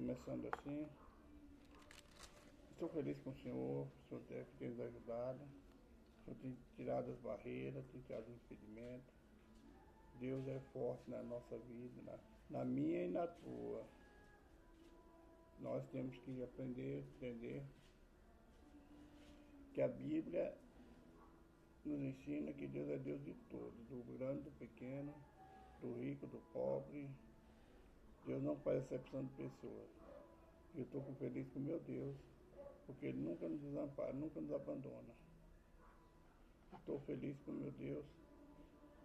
começando assim. Estou feliz com o Senhor que tem nos ajudado. O Senhor tem tirado as barreiras, tem tirado os impedimentos. Deus é forte na nossa vida, na minha e na tua. Nós temos que aprender, entender que a Bíblia nos ensina que Deus é Deus de todos, do grande, do pequeno, do rico, do pobre. Deus não faz exceção de pessoas. Eu estou feliz com meu Deus, porque Ele nunca nos desampara, nunca nos abandona. Estou feliz com meu Deus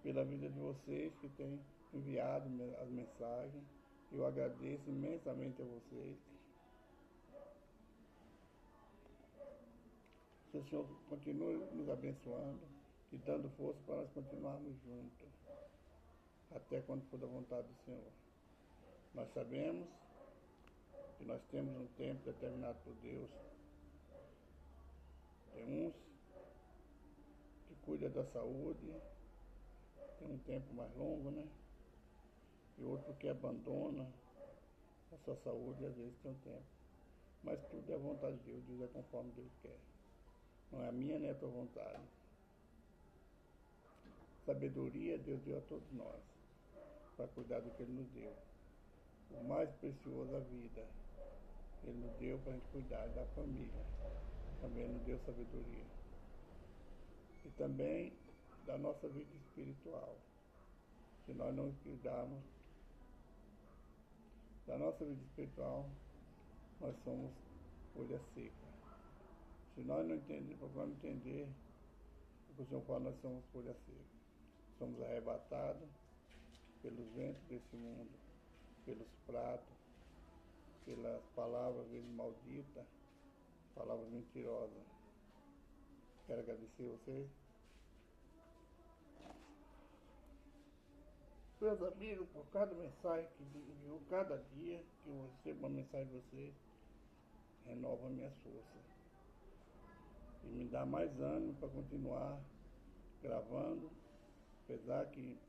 pela vida de vocês que têm enviado as mensagens. Eu agradeço imensamente a vocês. Que o Senhor continue nos abençoando e dando força para nós continuarmos juntos, até quando for da vontade do Senhor. Nós sabemos que nós temos um tempo determinado por Deus. Tem uns que cuidam da saúde, tem um tempo mais longo, né? E outro que abandona a sua saúde, às vezes tem um tempo. Mas tudo é a vontade de Deus, Deus é conforme Deus quer. Não é a minha nem a tua vontade. Sabedoria Deus deu a todos nós, para cuidar do que Ele nos deu. O mais precioso, a vida. Ele nos deu para a gente cuidar da família. Também nos deu sabedoria. E também da nossa vida espiritual. Se nós não cuidarmos da nossa vida espiritual, nós somos folha seca. Se nós não entendermos, procuramos entender o que o Senhor fala, nós somos folha seca. Somos arrebatados pelos ventos desse mundo, pelos pratos, pelas palavras vezes malditas, palavras mentirosas. Quero agradecer a vocês. Meus amigos, por cada mensagem que enviou, cada dia que eu recebo uma mensagem de vocês, renova minhas forças. E me dá mais ânimo para continuar gravando, apesar que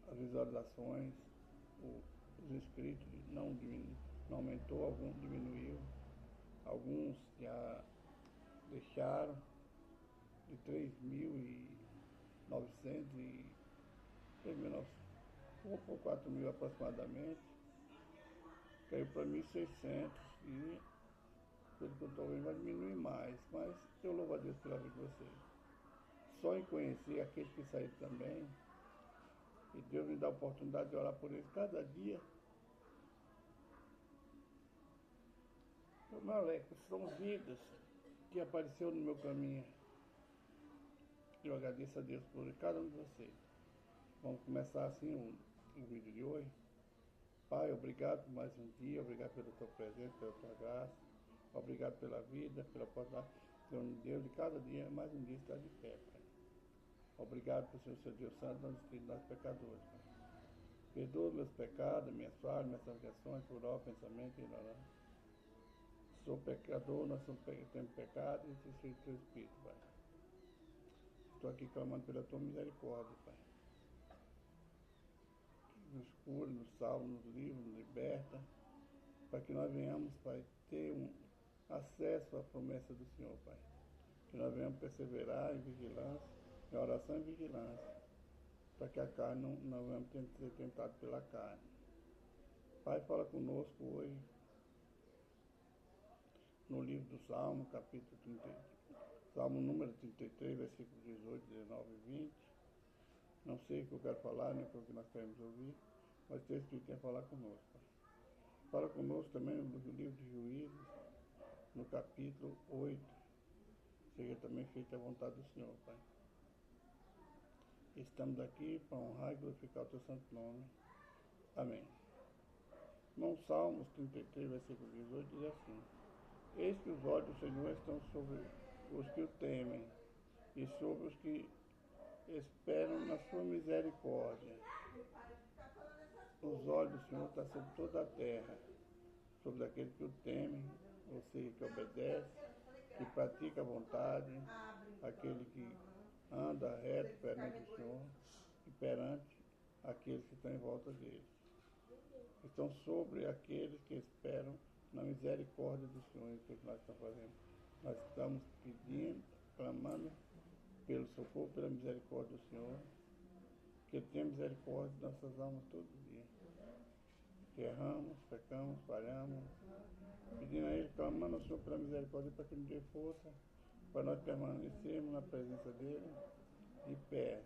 as visualizações, os inscritos não aumentou, alguns diminuiu, alguns já deixaram de 3.900 e 3.900 ou 4.000 aproximadamente, caiu para 1.600 e pelo que eu estou vendo vai diminuir mais, mas eu louvo a Deus pela vida de vocês. Só em conhecer aqueles que saíram também, e Deus me dá a oportunidade de orar por eles cada dia. Meu Alex, são vidas que apareceram no meu caminho. Eu agradeço a Deus por cada um de vocês. Vamos começar assim o vídeo de hoje. Pai, obrigado por mais um dia, obrigado pelo teu presente, pela tua graça, obrigado pela vida, pela oportunidade que o Senhor nos deu de cada dia, mais um dia estar de pé, Pai. Obrigado por ser o Senhor Deus Santo, não escrito nós pecadores, Pai. Perdoa meus pecados, minhas falhas, minhas transgressões, por ó, pensamento e ignorância. Sou pecador, nós temos pecado e preciso do teu Espírito, Pai. Estou aqui clamando pela tua misericórdia, Pai. Nos cura, nos salva, nos livra, nos liberta, para que nós venhamos, Pai, ter acesso à promessa do Senhor, Pai. Que nós venhamos perseverar em vigilância, em oração e vigilância, para que a carne não venhamos ser tentados pela carne. Pai, fala conosco hoje, no livro do Salmo, capítulo 33, Salmo número 33, versículos 18, 19 e 20. Não sei o que eu quero falar, nem o que nós queremos ouvir, mas o teu Espírito quer falar conosco, Pai. Fala conosco também no livro de Juízes, no capítulo 8. Seja também feita a vontade do Senhor, Pai. Estamos aqui para honrar e glorificar o teu santo nome. Amém. No Salmos 33, versículo 18, diz assim: Eis que os olhos do Senhor estão sobre os que o temem, e sobre os que esperam na sua misericórdia. Os olhos do Senhor estão sobre toda a terra, sobre aqueles que o temem, ou seja, que obedece, que pratica a vontade, aquele que anda reto perante o Senhor e perante aqueles que estão em volta dele. estão sobre aqueles que esperam na misericórdia do Senhor. Em tudo que nós estamos fazendo, nós estamos pedindo, clamando pelo socorro, pela misericórdia do Senhor, que Ele tenha misericórdia de nossas almas todo dia. Que erramos, pecamos, falhamos, pedindo a Ele, clamando ao Senhor pela misericórdia, para que nos dê força, para nós permanecermos na presença dEle, de pé.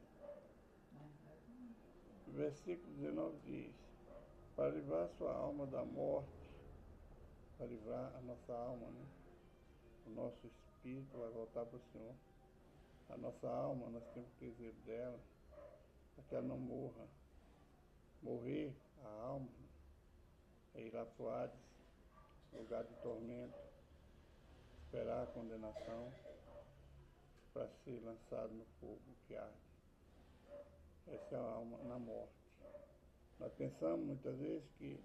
Versículo 19 diz: para livrar a sua alma da morte, para livrar a nossa alma, né? O nosso espírito vai voltar para o Senhor. A nossa alma, nós temos que ter zelo dela, para que ela não morra. Morrer a alma é ir lá para o Hades, lugar de tormento, esperar a condenação, para ser lançado no fogo que arde. Essa é a alma na morte. Nós pensamos muitas vezes que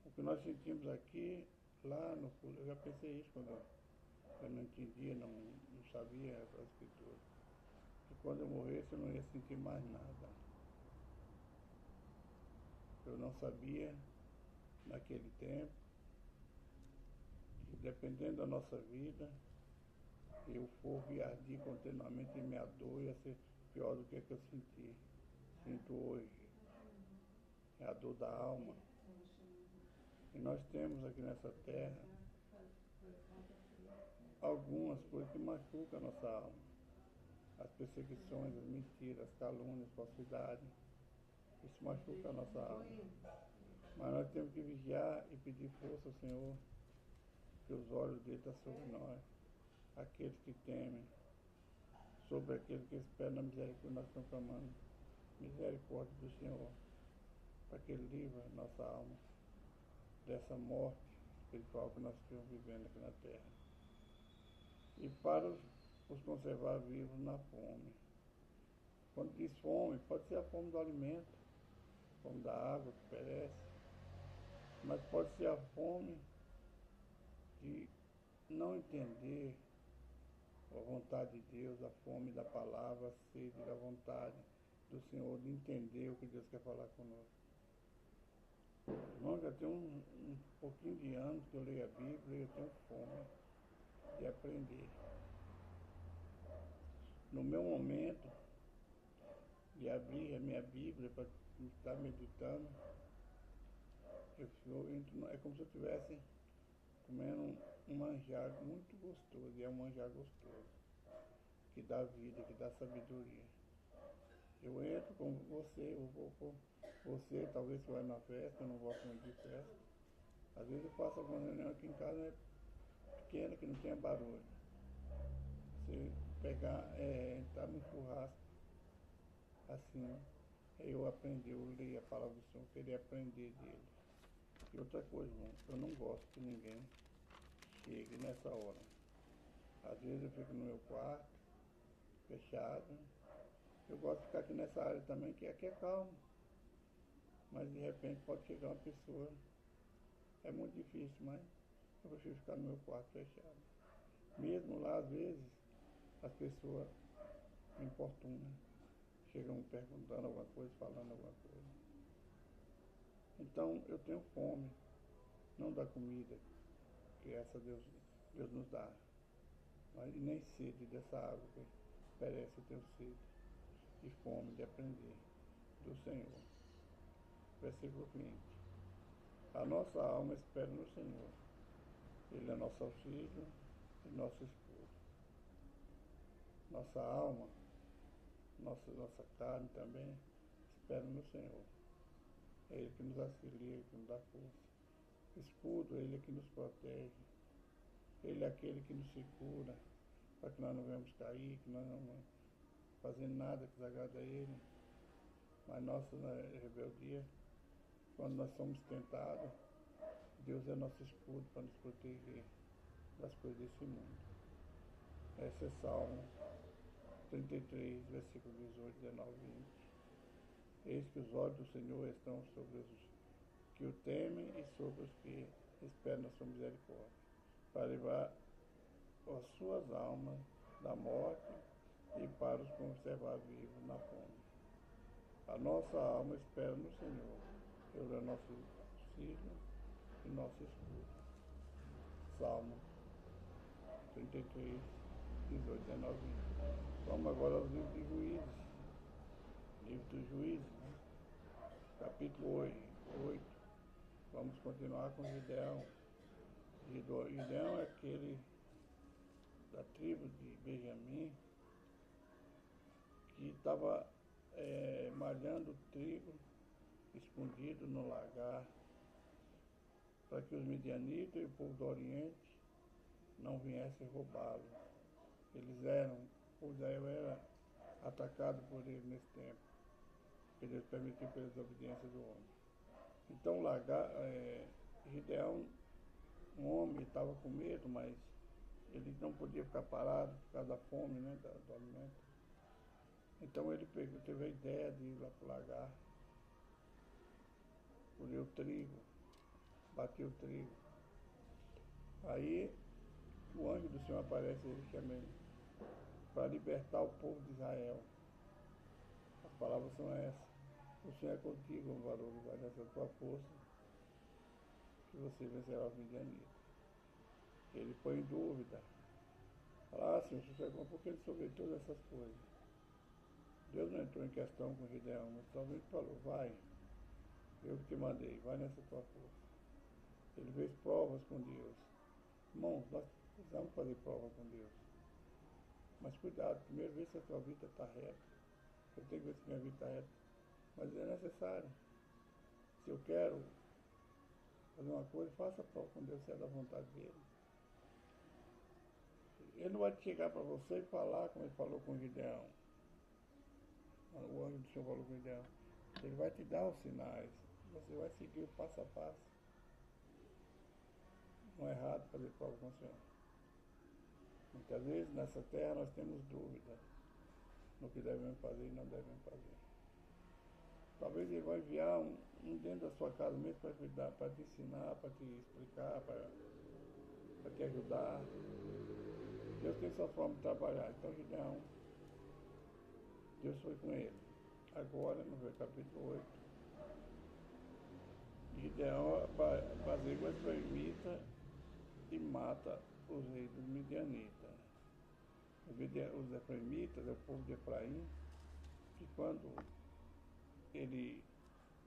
o que nós sentimos aqui, lá no futuro, eu já pensei isso quando eu não entendia, não sabia a escritura, que quando eu morresse eu não ia sentir mais nada. Eu não sabia, naquele tempo, que dependendo da nossa vida, e o fogo ia arder continuamente e minha dor ia ser pior do que eu senti. Sinto hoje. É a dor da alma. E nós temos aqui nessa terra algumas coisas que machucam a nossa alma. As perseguições, as mentiras, as calúnias, a falsidade. Isso machuca a nossa alma. Mas nós temos que vigiar e pedir força ao Senhor, que os olhos dele estão sobre nós. Aqueles que temem, sobre aqueles que esperam na misericórdia, nós estamos clamando misericórdia do Senhor, para que Ele livre a nossa alma dessa morte espiritual que nós estamos vivendo aqui na terra. E para os conservar vivos na fome. Quando diz fome, pode ser a fome do alimento, a fome da água que perece, mas pode ser a fome de não entender a vontade de Deus, a fome da palavra, a sede da vontade do Senhor, de entender o que Deus quer falar conosco. Irmão, já tem um pouquinho de anos que eu leio a Bíblia e eu tenho fome de aprender. No meu momento de abrir a minha Bíblia para estar meditando, é como se eu estivesse comendo um manjar muito gostoso, e é um manjar gostoso, que dá vida, que dá sabedoria. Eu entro com você, eu vou com você, talvez você vai na festa, eu não gosto muito de festa. Às vezes eu faço alguma reunião aqui em casa, é pequena, que não tenha barulho. Você pegar, entrar no churrasco, assim, eu aprendi, eu li a palavra do Senhor, queria aprender dele. E outra coisa, irmão, eu não gosto que ninguém chegue nessa hora. Às vezes eu fico no meu quarto, fechado. Eu gosto de ficar aqui nessa área também, que aqui é calmo. Mas de repente pode chegar uma pessoa. É muito difícil, mas eu prefiro ficar no meu quarto fechado. Mesmo lá, às vezes, as pessoas me importunam. Chegam perguntando alguma coisa, falando alguma coisa. Então eu tenho fome, não da comida, que essa Deus nos dá, mas nem sede dessa água que perece. Eu tenho sede e fome de aprender do Senhor. Versículo 20. A nossa alma espera no Senhor. Ele é nosso auxílio e nosso escudo. Nossa alma, nossa carne também espera no Senhor. É Ele que nos auxilia, Ele que nos dá força. Escudo, Ele é que nos protege. Ele é aquele que nos segura, para que nós não venhamos cair, que nós não vamos fazer nada que desagrade a Ele. Mas nossa rebeldia, quando nós somos tentados, Deus é nosso escudo para nos proteger das coisas desse mundo. Esse é Salmo 33, versículo 18, 19 e 20. Eis que os olhos do Senhor estão sobre os que o temem e sobre os que esperam a sua misericórdia, para livrar as suas almas da morte e para os conservar vivos na fome. A nossa alma espera no Senhor. Deus é nosso auxílio e nosso escudo. Salmo 33, 18, 19. Vamos agora aos livros de Juízes. Livro dos Juízes, né? Capítulo 8. Vamos continuar com Gideão. Gideão é aquele da tribo de Benjamim que estava malhando trigo escondido no lagar para que os midianitas e o povo do Oriente não viessem roubá-lo. O povo de Israel era atacado por eles nesse tempo, porque Deus permitiu pela desobediência do homem. Então Gideão, um homem, estava com medo, mas ele não podia ficar parado por causa da fome, né, do alimento. Então ele teve a ideia de ir lá para o lagar, colher o trigo, bater o trigo. Aí o anjo do Senhor aparece e ele chama ele para libertar o povo de Israel. As palavras são essas: o Senhor é contigo, o varão, vai nessa tua força que você vencerá os midianitas. Ele põe em dúvida. Fala, Senhor, porque ele soube todas essas coisas. Deus não entrou em questão com Gideão, mas somente falou, vai, eu que te mandei, vai nessa tua força. Ele fez provas com Deus. Irmãos, nós precisamos fazer prova com Deus. Mas cuidado, primeiro ver se a tua vida está reta. Eu tenho que ver se minha vida está reta. Mas é necessário. Se eu quero fazer uma coisa, faça a prova com Deus, se é da vontade dele. Ele não vai chegar para você e falar como ele falou com Gideão. O anjo do Senhor falou com Gideão. Ele vai te dar os sinais. Você vai seguir o passo a passo. Não é errado fazer prova com o Senhor. Muitas vezes nessa terra nós temos dúvidas no que devemos fazer e não devemos fazer. Talvez ele vai enviar um dentro da sua casa mesmo para cuidar, para te ensinar, para te explicar, para te ajudar. Deus tem sua forma de trabalhar. Então Gideão, Deus foi com ele. Agora, no capítulo 8, Gideão apazigua os israelitas e mata os reis dos midianitas. Os efraimitas é o povo de Efraim, que quando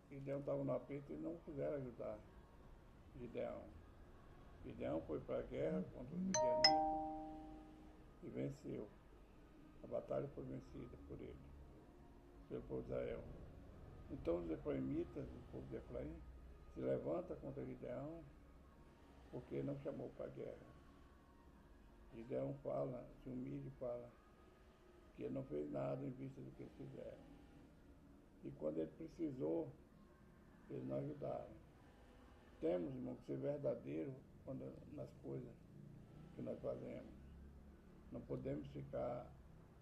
Gideão estava no aperto, eles não quiseram ajudar Gideão. Gideão foi para a guerra contra os midianitas e venceu. A batalha foi vencida por ele, pelo povo de Israel. Então os efraimitas, o povo de Efraim, se levanta contra Gideão porque não chamou para a guerra. Gideão se humilha e fala que ele não fez nada em vista do que eles fizeram. E quando ele precisou, eles não ajudaram. Temos, irmão, que ser verdadeiro nas coisas que nós fazemos. Não podemos ficar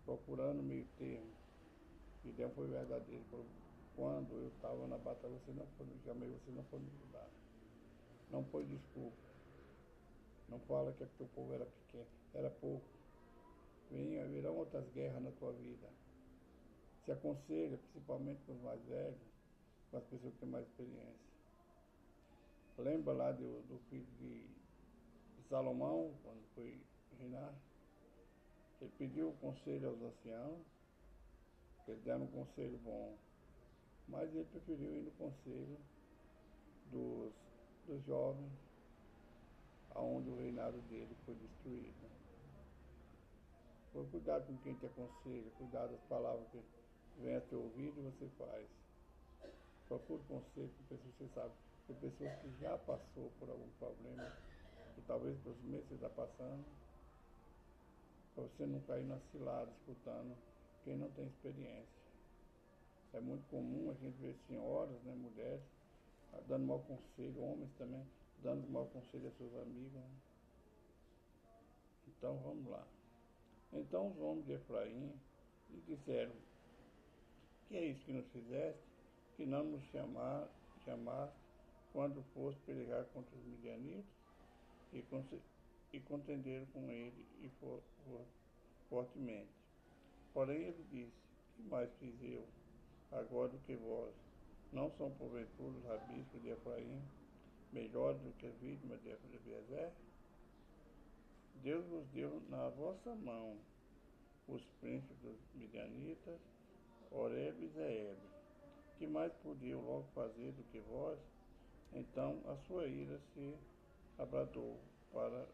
procurando meio termo. Gideão foi verdadeiro. Quando eu estava na batalha, você não foi me chamar, você não foi me ajudar. Não põe desculpa. Não fala que o povo era pequeno, era pouco. Virão outras guerras na tua vida. Se aconselha, principalmente com os mais velhos, com as pessoas que têm mais experiência. Lembra lá do filho de Salomão, quando foi reinar? Ele pediu conselho aos anciãos, eles deram um conselho bom, mas ele preferiu ir no conselho dos jovens, aonde o reinado dele foi destruído. Por cuidado com quem te aconselha, cuidado das palavras que vêm a teu ouvido e você faz. Procure conselho com pessoas que você sabe, com pessoas que já passou por algum problema, que talvez por meses você está passando, para você não cair na cilada escutando quem não tem experiência. É muito comum a gente ver senhoras, né, mulheres, dando mau conselho, homens também, dando mau conselho a seus amigos. Né? Então vamos lá. Então os homens de Efraim lhe disseram, que é isso que nos fizeste, que não nos chamaste quando foste pelejar contra os midianitas e contenderam com ele e fortemente. Porém ele disse, que mais fiz eu agora do que vós, Não são porventura os rabiscos de Efraim melhores do que a vítima de Eliezer? Deus vos deu na vossa mão os príncipes dos midianitas, Oreb e Zeeb. Que mais podiam logo fazer do que vós? Então a sua ira se abradou para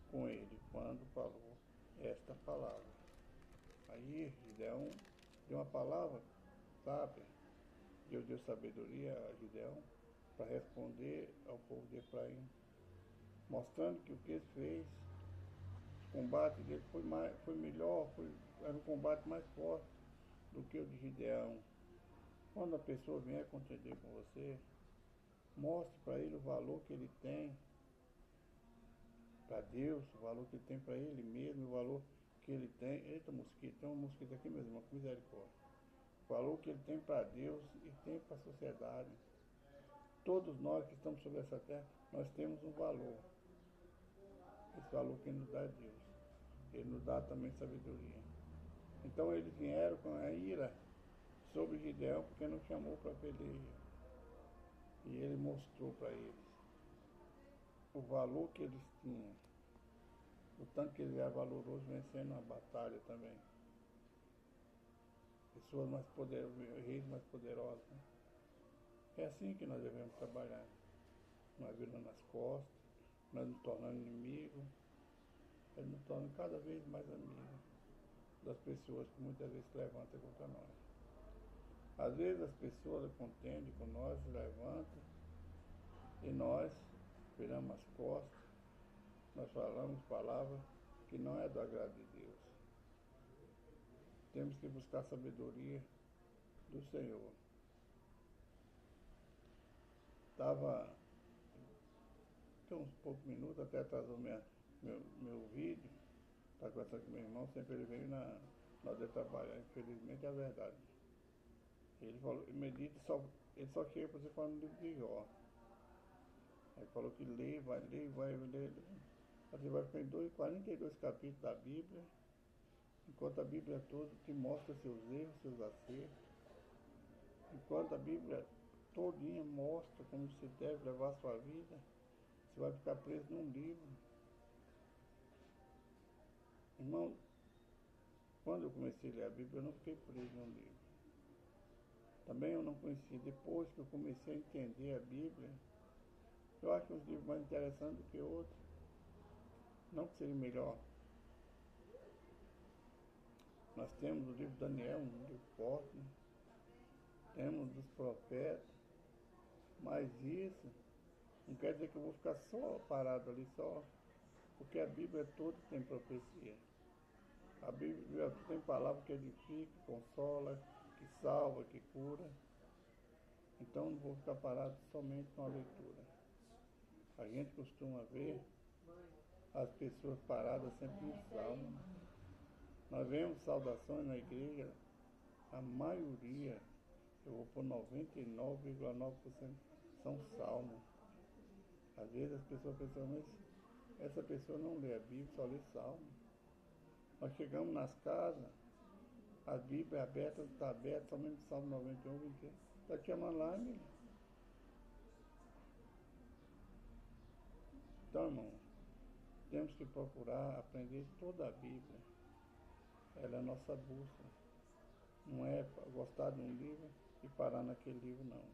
com ele quando falou esta palavra. Aí Gideão deu uma palavra sábia. Deus deu sabedoria a Gideão para responder ao povo de Efraim, mostrando que o que ele fez, o combate dele foi melhor, era um combate mais forte do que o de Gideão. Quando a pessoa vier contender com você, mostre para ele o valor que ele tem para Deus, o valor que ele tem para ele mesmo, o valor que ele tem. Eita, mosquito, tem um mosquito aqui, meu irmão, com misericórdia. O valor que ele tem para Deus e tem para a sociedade. Todos nós que estamos sobre essa terra, nós temos um valor. Esse valor que nos dá é Deus. Ele nos dá também sabedoria. Então eles vieram com a ira sobre Gideão porque não chamou para a peleja. E ele mostrou para eles o valor que eles tinham. O tanto que ele era valoroso vencendo a batalha também. Pessoas mais poderosas, reis mais poderosos. Né? É assim que nós devemos trabalhar. Nós virando as costas, nós nos tornando inimigos, nós nos tornamos cada vez mais amigos das pessoas que muitas vezes se levantam contra nós. Às vezes as pessoas contendem com nós, se levantam, e nós viramos as costas, nós falamos palavras que não é do agrado de Deus. Temos que buscar a sabedoria do Senhor. Estava, tem uns poucos minutos, até atrasou meu vídeo, está conversando com meu irmão, sempre ele veio na hora de trabalhar, infelizmente é a verdade. Ele falou, ele só chega para você falar no livro de Jó. Ele falou que lê, vai ler, vai ler. Você vai ficar em 42 capítulos da Bíblia, enquanto a Bíblia toda te mostra seus erros, seus acertos. Enquanto a Bíblia todinha mostra como você deve levar a sua vida, você vai ficar preso num livro. Irmão, quando eu comecei a ler a Bíblia, eu não fiquei preso num livro. Também eu não conhecia. Depois que eu comecei a entender a Bíblia, eu acho uns livros mais interessantes do que outros. Não que seria melhor. Nós temos o livro de Daniel, um livro forte, né? Temos dos profetas, mas isso não quer dizer que eu vou ficar só parado ali, só, porque a Bíblia toda tem profecia. A Bíblia tem palavra que edifica, consola, que salva, que cura. Então não vou ficar parado somente com a leitura. A gente costuma ver as pessoas paradas sempre no salmo. Nós vemos saudações na igreja, a maioria, eu vou por 99,9% são salmos. Às vezes as pessoas pensam, mas essa pessoa não lê a Bíblia, só lê salmo. Nós chegamos nas casas, a Bíblia é aberta, está aberta, somente Salmo 91, 21. Está te chamando lá, amigo. Então, irmão, temos que procurar aprender toda a Bíblia. Ela é a nossa bússola. Não é gostar de um livro e parar naquele livro, não.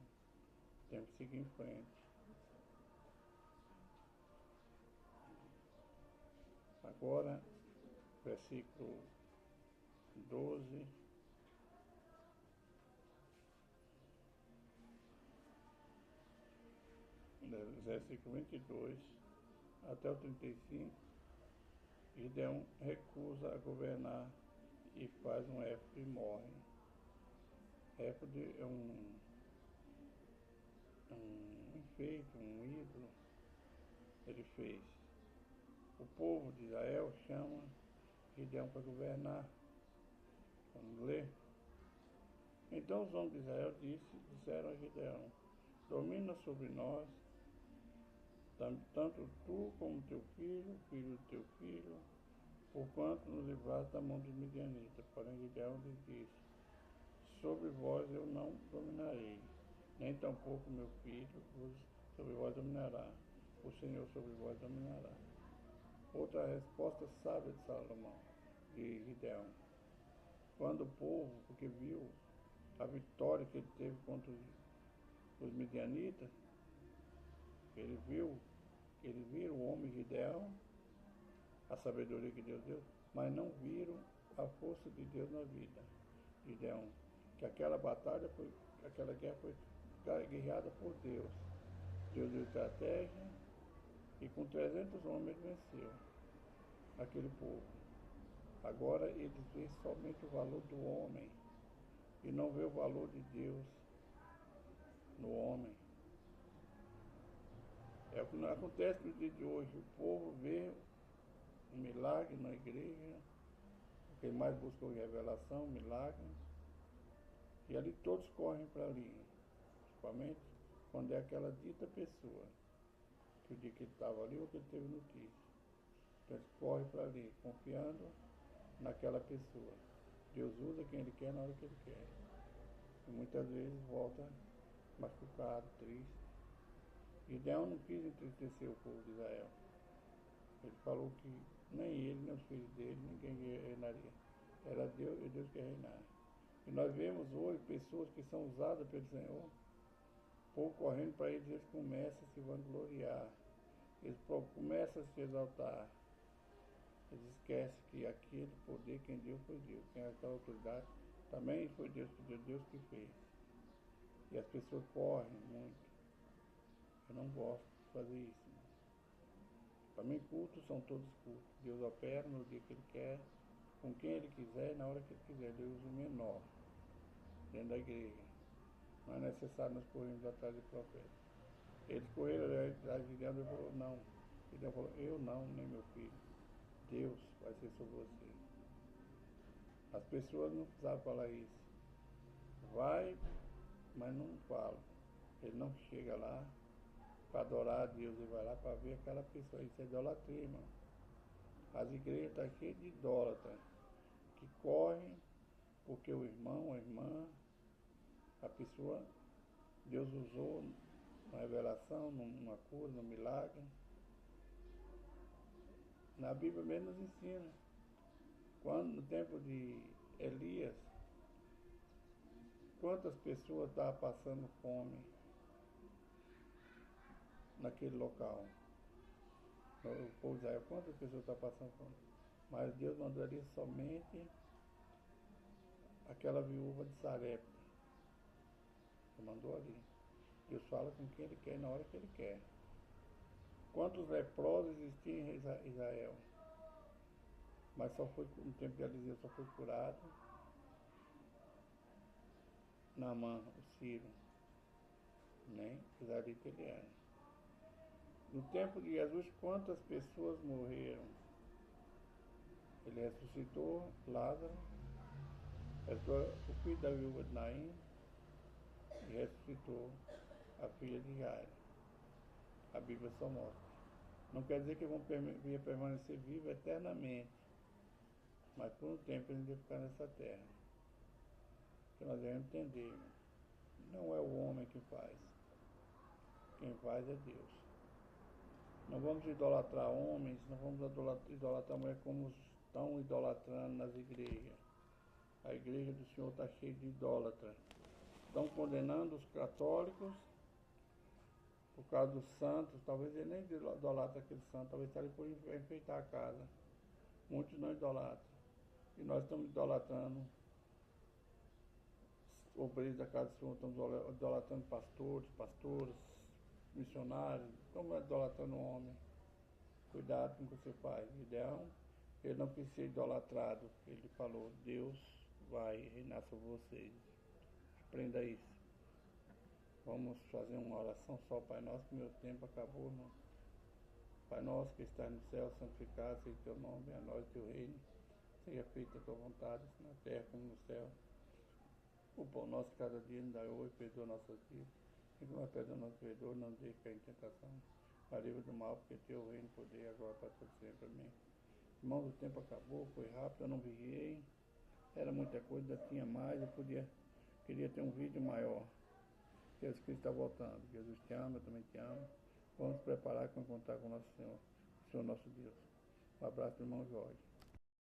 Temos que seguir em frente. Agora, versículo 12. Versículo 22 até o 35, Gideão recusa a governar e faz um éfode e morre. Éfode é um enfeite, um ídolo, ele fez. O povo de Israel chama Gideão para governar. Vamos ler? Então os homens de Israel disseram a Gideão: domina sobre nós, tanto tu como teu filho, filho do teu filho, porquanto nos livraste da mão dos midianitas. Porém Gideão lhes disse: sobre vós eu não dominarei, nem tampouco meu filho sobre vós dominará. O Senhor sobre vós dominará. Outra resposta sábia de Salomão, de Gideão. Quando o povo, porque viu a vitória que ele teve contra os midianitas, eles viram o homem Gideão, a sabedoria que Deus deu, mas não viram a força de Deus na vida de Gideão. Que aquela guerra foi guerreada por Deus. Deus deu estratégia e com 300 homens venceu aquele povo. Agora eles veem somente o valor do homem e não vê o valor de Deus no homem. É o que não acontece no dia de hoje. O povo vê um milagre na igreja, quem mais busca revelação, milagre, e ali todos correm para ali, principalmente quando é aquela dita pessoa, que o dia que ele estava ali ou que ele teve notícia. Então eles correm para ali, confiando naquela pessoa. Deus usa quem ele quer na hora que ele quer. E muitas vezes volta machucado, triste. Gideão não quis entristecer o povo de Israel. Ele falou que nem ele, nem os filhos dele, ninguém reinaria. Era Deus e Deus que reinar. E nós vemos hoje pessoas que são usadas pelo Senhor, o povo correndo para eles começam a se vangloriar. Eles começam a se exaltar. Eles esquecem que aquele poder quem deu foi Deus. Quem é aquela autoridade também foi Deus que deu, Deus que fez. E as pessoas correm muito. Eu não gosto de fazer isso. Para mim, cultos são todos cultos. Deus opera no dia que Ele quer, com quem Ele quiser, na hora que Ele quiser. Deus usa o menor dentro da igreja. Não é necessário nós corrermos atrás de profeta. Eles correram atrás de Gideão e falou, não. Gideão falou, eu não, nem meu filho. Deus vai ser sobre você. As pessoas não precisavam falar isso. Vai, mas não fala. Ele não chega lá para adorar a Deus, ele vai lá para ver aquela pessoa. Isso é idolatria, irmão. As igrejas estão cheias de idólatras que correm porque o irmão, a irmã, a pessoa, Deus usou na revelação, numa cura, num milagre. Na Bíblia mesmo nos ensina. Quando no tempo de Elias, quantas pessoas estavam passando fome naquele local? O povo de Israel, quantas pessoas estavam passando fome? Mas Deus mandou ali somente aquela viúva de Sarepta. Ele mandou ali. Deus fala com quem Ele quer, na hora que Ele quer. Quantos leprosos existiam em Israel? Mas só foi, no tempo de Eliseu, só foi curado Naamã, o Sírio, nem israelita ele era. No tempo de Jesus, quantas pessoas morreram? Ele ressuscitou Lázaro, ressuscitou o filho da viúva de Naim e ressuscitou a filha de Jairo. A Bíblia só mostra. Não quer dizer que vão permanecer vivos eternamente, mas por um tempo eles vão ficar nessa terra. Que nós devemos entender, irmão. Não é o homem que faz. Quem faz é Deus. Não vamos idolatrar homens, não vamos idolatrar mulheres como estão idolatrando nas igrejas. A igreja do Senhor está cheia de idólatras. Estão condenando os católicos por causa dos santos. Talvez ele nem idolatra aquele santo, talvez está ali por enfeitar a casa. Muitos não idolatram. E nós estamos idolatrando obreiros da casa do Senhor, estamos idolatrando pastoras, missionários, estamos idolatrando o homem. Cuidado com o que você faz. Gideão, ele não quis ser idolatrado. Ele falou, Deus vai reinar sobre vocês. Aprenda isso. Vamos fazer uma oração só, Pai Nosso, que meu tempo acabou, não. Pai Nosso que está no céu, santificado seja o teu nome, a nós teu reino. Seja feita a tua vontade, na terra como no céu. O pão nosso cada dia nos dá hoje, perdoa nossas vidas. E que nós perdoamos nosso devedor, não nos deixe cair em tentação. Mas livra do mal, porque teu reino, poder, agora para todo sempre. Amém. Irmãos, o tempo acabou, foi rápido, eu não vigiei. Era muita coisa, ainda tinha mais, queria ter um vídeo maior. Jesus Cristo está voltando. Jesus te ama, eu também te amo. Vamos nos preparar para encontrar com o nosso Senhor, o Senhor nosso Deus. Um abraço do irmão Jorge.